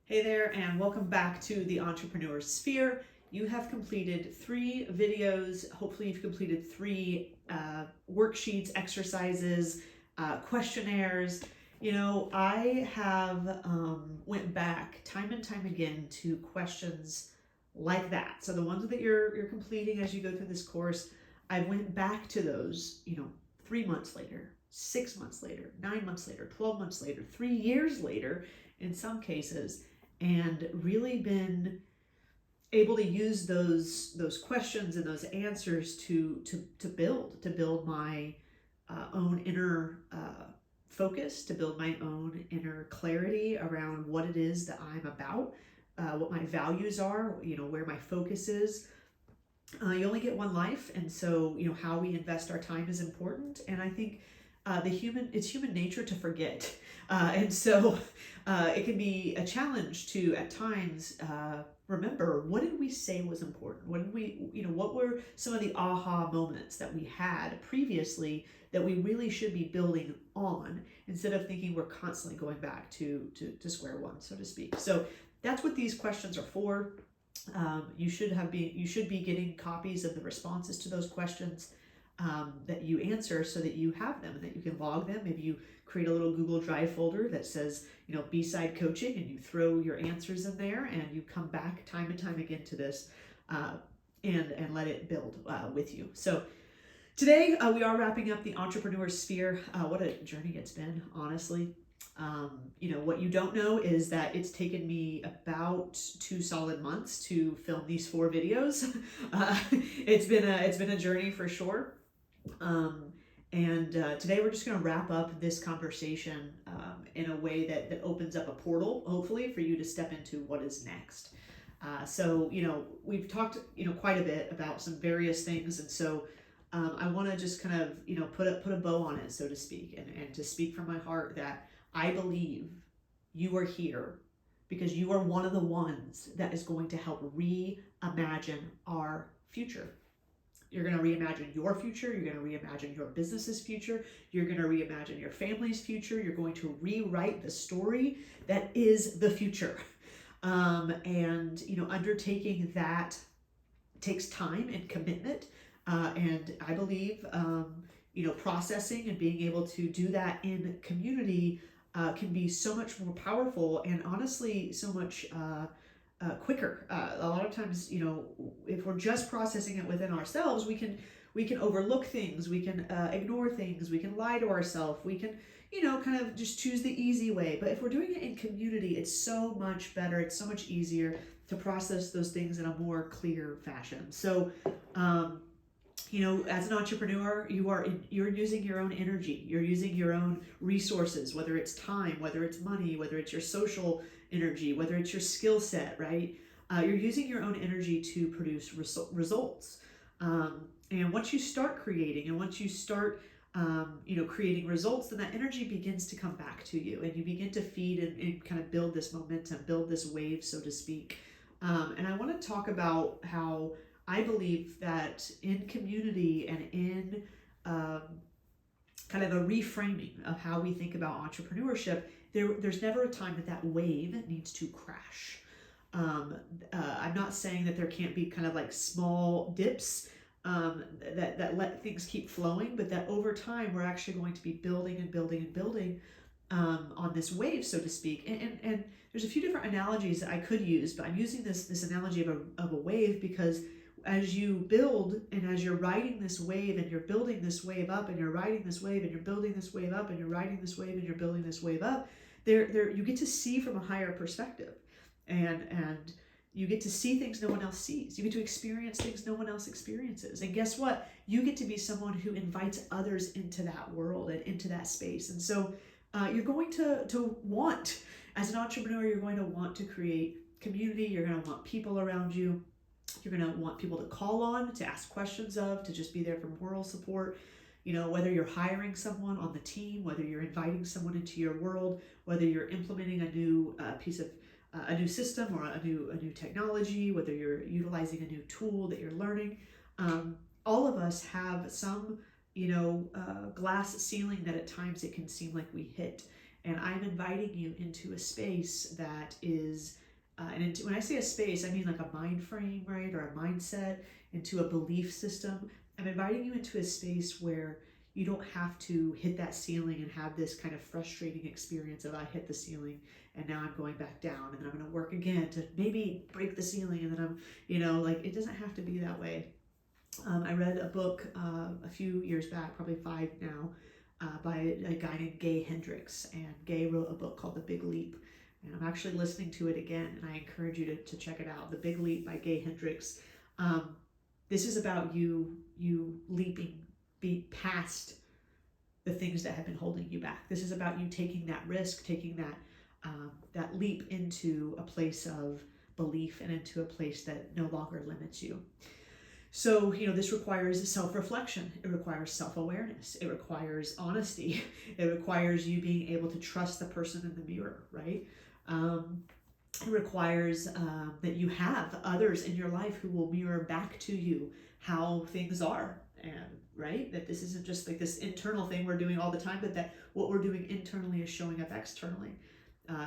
Hey there, and welcome back to the Entrepreneur Sphere. You have completed 3 videos. Hopefully, you've completed 3 worksheets, exercises, questionnaires. I have went back time and time again to questions like that. So the ones that you're completing as you go through this course, I went back to those. 3 months later, 6 months later, 9 months later, 12 months later, 3 years later, in some cases, and really been able to use those questions and those answers to build my own inner focus, to build my own inner clarity around what it is that I'm about, what my values are, where my focus is. You only get one life, and so how we invest our time is important. And I think it's human nature to forget, and so it can be a challenge to at times remember, what did we say was important? What did what were some of the aha moments that we had previously that we really should be building on, instead of thinking we're constantly going back to square one, so to speak. So that's what these questions are for. You should be getting copies of the responses to those questions that you answer, so that you have them and that you can log them. Maybe you create a little Google Drive folder that says, B-side coaching, and you throw your answers in there, and you come back time and time again to this, and let it build with you. So today we are wrapping up the Entrepreneur Sphere. What a journey it's been, honestly. What you don't know is that it's taken me about 2 solid months to film these 4 videos. It's been a journey for sure. And today we're just going to wrap up this conversation in a way that opens up a portal, hopefully, for you to step into what is next. So we've talked quite a bit about some various things, and so I want to just kind of put a bow on it, so to speak, and to speak from my heart that I believe you are here because you are one of the ones that is going to help reimagine our future. You're going to reimagine your future. You're going to reimagine your business's future. You're going to reimagine your family's future. You're going to rewrite the story that is the future. And undertaking that takes time and commitment. And I believe, processing and being able to do that in community can be so much more powerful, and honestly so much quicker. A lot of times, if we're just processing it within ourselves, we can overlook things, we can ignore things, we can lie to ourselves, we can kind of just choose the easy way. But if we're doing it in community, it's so much better, it's so much easier to process those things in a more clear fashion. So as an entrepreneur, you're using your own energy, you're using your own resources, whether it's time, whether it's money, whether it's your social energy, whether it's your skill set, right? You're using your own energy to produce results. And once you start creating, and once you start creating results, then that energy begins to come back to you, and you begin to feed and kind of build this momentum, build this wave, so to speak. And I want to talk about how I believe that in community and in kind of a reframing of how we think about entrepreneurship, there's never a time that wave needs to crash. I'm not saying that there can't be kind of like small dips that let things keep flowing, but that over time we're actually going to be building and building and building on this wave, so to speak. And there's a few different analogies that I could use, but I'm using this analogy of a wave because as you build, and as you're riding this wave, and you're building this wave up, and you're riding this wave, and you're building this wave up, and you're riding this wave, and you're building this wave up, there you get to see from a higher perspective, and you get to see things no one else sees. You get to experience things no one else experiences. And guess what? You get to be someone who invites others into that world and into that space. And so you're going to want, as an entrepreneur, you're going to want to create community. You're going to want people around you. You're going to want people to call on, to ask questions of, to just be there for moral support. Whether you're hiring someone on the team, whether you're inviting someone into your world, whether you're implementing a new piece of a new system or a new technology, whether you're utilizing a new tool that you're learning. All of us have some glass ceiling that at times it can seem like we hit. And I'm inviting you into a space that is, when I say a space, I mean like a mind frame, right? Or a mindset, into a belief system. I'm inviting you into a space where you don't have to hit that ceiling and have this kind of frustrating experience of I hit the ceiling and now I'm going back down and then I'm going to work again to maybe break the ceiling and then I'm, like it doesn't have to be that way. I read a book a few years back, probably 5 now, by a guy named Gay Hendricks, and Gay wrote a book called The Big Leap. And I'm actually listening to it again, and I encourage you to check it out. The Big Leap by Gay Hendricks. This is about you leaping past the things that have been holding you back. This is about you taking that risk, taking that leap into a place of belief and into a place that no longer limits you. So, this requires self-reflection. It requires self-awareness. It requires honesty. It requires you being able to trust the person in the mirror, right? It requires that you have others in your life who will mirror back to you how things are, and right? That this isn't just like this internal thing we're doing all the time, but that what we're doing internally is showing up externally.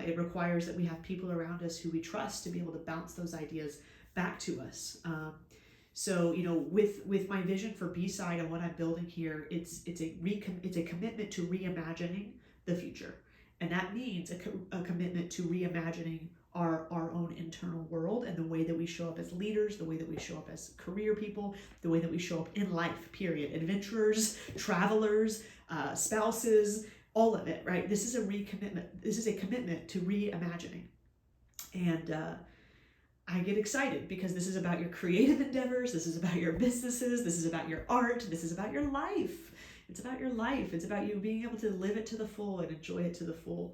It requires that we have people around us who we trust to be able to bounce those ideas back to us. So, with my vision for B-Side and what I'm building here, it's a commitment to reimagining the future. And that means a commitment to reimagining our own internal world and the way that we show up as leaders, the way that we show up as career people, the way that we show up in life, period. Adventurers, travelers, spouses, all of it, right? This is a recommitment. This is a commitment to reimagining. And, I get excited because this is about your creative endeavors. This is about your businesses. This is about your art. This is about your life. It's about your life. It's about you being able to live it to the full and enjoy it to the full.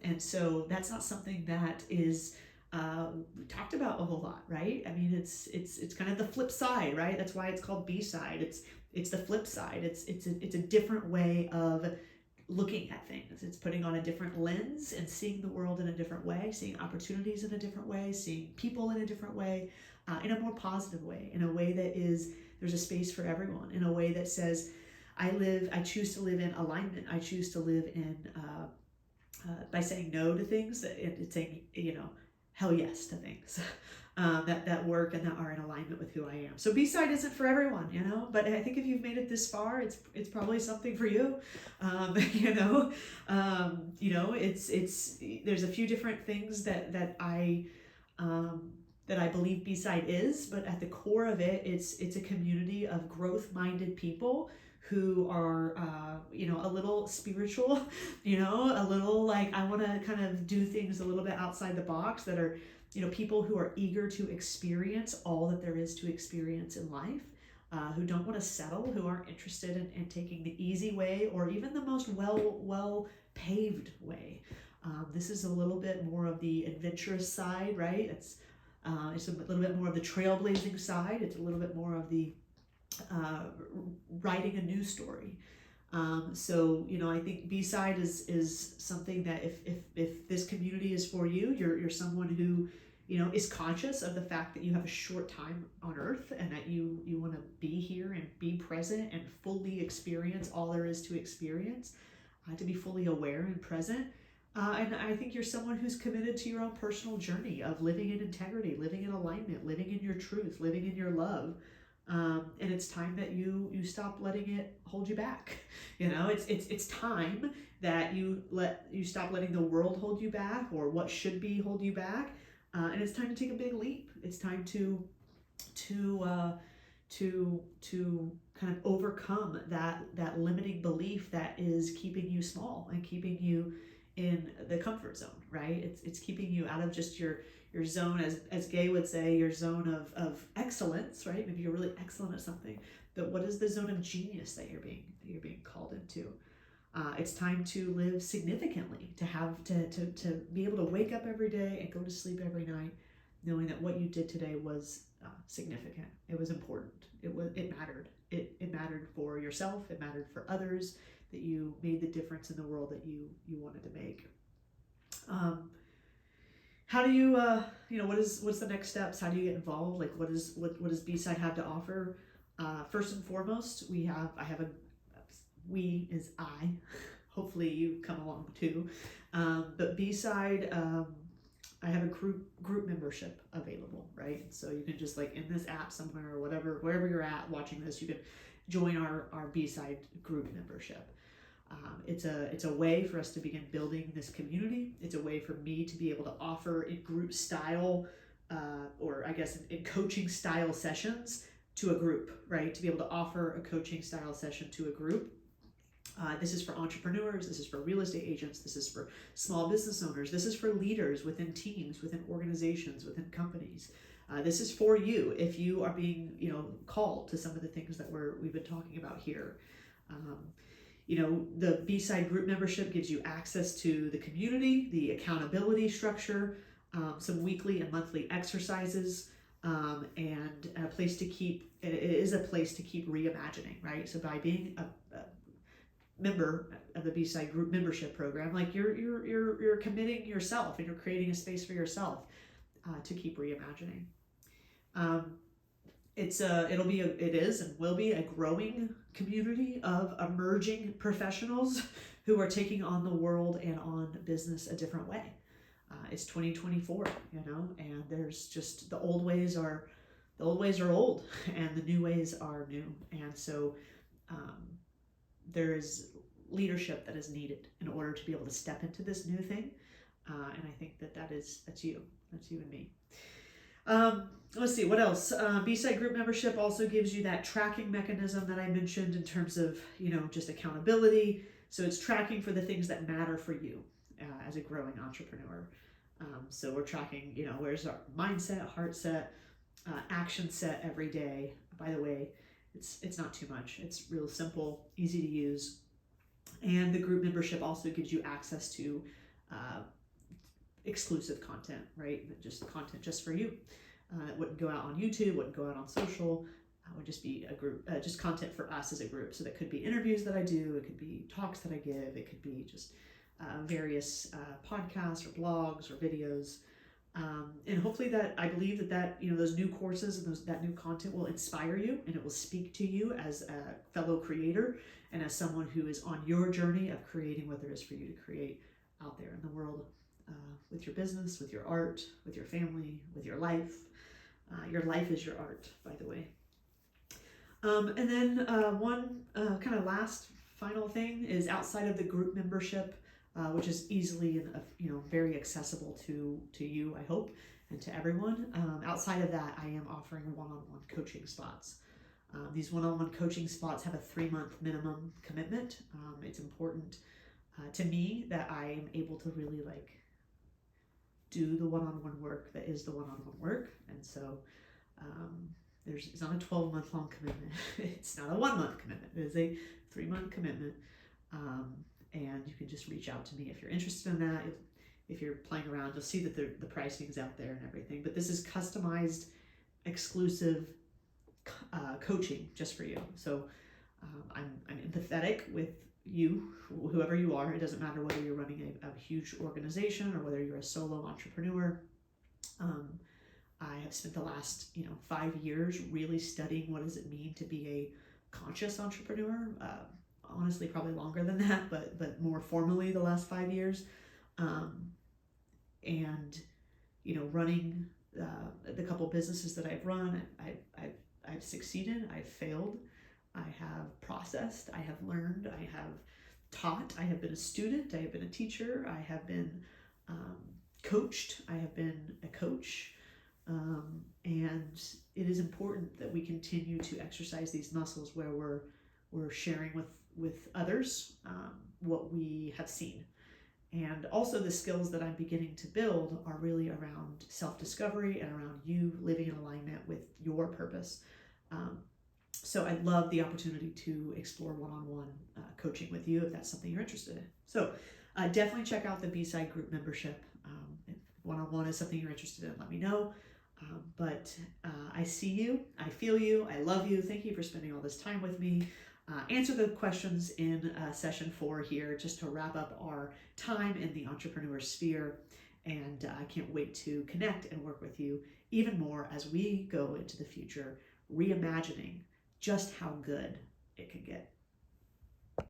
And so that's not something that is talked about a whole lot, right? I mean, it's kind of the flip side, right? That's why it's called B-Side. It's the flip side. It's a different way of looking at things. It's putting on a different lens and seeing the world in a different way, seeing opportunities in a different way, seeing people in a different way, in a more positive way, in a way that there's a space for everyone, in a way that says, I choose to live in alignment. I choose to live in, by saying no to things, it's saying, hell yes to things that work and that are in alignment with who I am. So B-Side isn't for everyone, but I think if you've made it this far, it's probably something for you. There's a few different things that I believe B-Side is, but at the core of it, it's a community of growth-minded people who are, a little spiritual, a little like, I want to kind of do things a little bit outside the box, that are, people who are eager to experience all that there is to experience in life, who don't want to settle, who aren't interested in taking the easy way or even the most well paved way. This is a little bit more of the adventurous side, right? It's a little bit more of the trailblazing side. It's a little bit more of the writing a new story. I think B-Side is something that if this community is for you, you're someone who, is conscious of the fact that you have a short time on earth and that you want to be here and be present and fully experience all there is to experience, to be fully aware and present. And I think you're someone who's committed to your own personal journey of living in integrity, living in alignment, living in your truth, living in your love. And it's time that you stop letting it hold you back. It's time that you stop letting the world hold you back or what should be hold you back. And it's time to take a big leap. It's time to kind of overcome that limiting belief that is keeping you small and keeping you in the comfort zone, right? It's keeping you out of just your zone, as Gay would say, your zone of excellence, right? Maybe you're really excellent at something, but what is the zone of genius that you're being called into? It's time to live significantly, to be able to wake up every day and go to sleep every night, knowing that what you did today was significant. It was important. It mattered. It mattered for yourself. It mattered for others. That you made the difference in the world that you wanted to make. How do you, what's the next steps? How do you get involved? Like, what does B-Side have to offer? First and foremost, I, hopefully you come along too. But B-side, I have a group membership available, right? So you can just like in this app somewhere or whatever, wherever you're at watching this, you can join our B-side group membership. It's a way for us to begin building this community. It's a way for me to be able to offer in group style, or I guess in coaching style sessions to a group, right? To be able to offer a coaching style session to a group. This is for entrepreneurs, this is for real estate agents, this is for small business owners, this is for leaders within teams, within organizations, within companies. This is for you if you are being, called to some of the things that we've been talking about here. The B-side group membership gives you access to the community, the accountability structure, some weekly and monthly exercises, and a place to keep. It is a place to keep reimagining, right? So by being a member of the B-side group membership program, like you're committing yourself and you're creating a space for yourself to keep reimagining. It is and will be a growing community of emerging professionals who are taking on the world and on business a different way. It's 2024, and there's just the old ways are old and the new ways are new. And so there is leadership that is needed in order to be able to step into this new thing. And I think that's you and me. Let's see, what else? B-side group membership also gives you that tracking mechanism that I mentioned in terms of, just accountability. So it's tracking for the things that matter for you as a growing entrepreneur. So we're tracking, where's our mindset, heart set, action set every day. By the way, it's not too much. It's real simple, easy to use. And the group membership also gives you access to exclusive content, right? Just content just for you. It wouldn't go out on YouTube, wouldn't go out on social. It would just be a group, just content for us as a group. So that could be interviews that I do, it could be talks that I give, it could be just various podcasts or blogs or videos. And hopefully I believe that those new courses and that new content will inspire you, and it will speak to you as a fellow creator and as someone who is on your journey of creating what there is for you to create out there in the world, with your business, with your art, with your family, with your life. Your life is your art, by the way. And then one kind of last final thing is outside of the group membership, which is easily and very accessible to you, I hope, and to everyone. Outside of that, I am offering one-on-one coaching spots. These one-on-one coaching spots have a 3-month minimum commitment. It's important to me that I am able to really do the one-on-one work that is the one-on-one work. And so it's not a 12-month long commitment. It's not a 1-month commitment. It is a 3-month commitment. And you can just reach out to me if you're interested in that. If you're playing around, you'll see that the pricing is out there and everything. But this is customized, exclusive coaching just for you. So I'm empathetic with you, whoever you are. It doesn't matter whether you're running a huge organization or whether you're a solo entrepreneur. I have spent the last 5 years really studying what does it mean to be a conscious entrepreneur. Honestly, probably longer than that, but more formally the last 5 years. And running the couple businesses that I've run, I've succeeded, I've failed, I have processed, I have learned, I have taught, I have been a student, I have been a teacher, I have been coached, I have been a coach. And it is important that we continue to exercise these muscles where we're sharing with others what we have seen. And also the skills that I'm beginning to build are really around self-discovery and around you living in alignment with your purpose. So I'd love the opportunity to explore one-on-one coaching with you if that's something you're interested in. So definitely check out the B-side group membership. If one-on-one is something you're interested in, let me know. But I see you, I feel you, I love you. Thank you for spending all this time with me. Answer the questions in session 4 here, just to wrap up our time in the entrepreneur sphere. And I can't wait to connect and work with you even more as we go into the future, reimagining just how good it can get.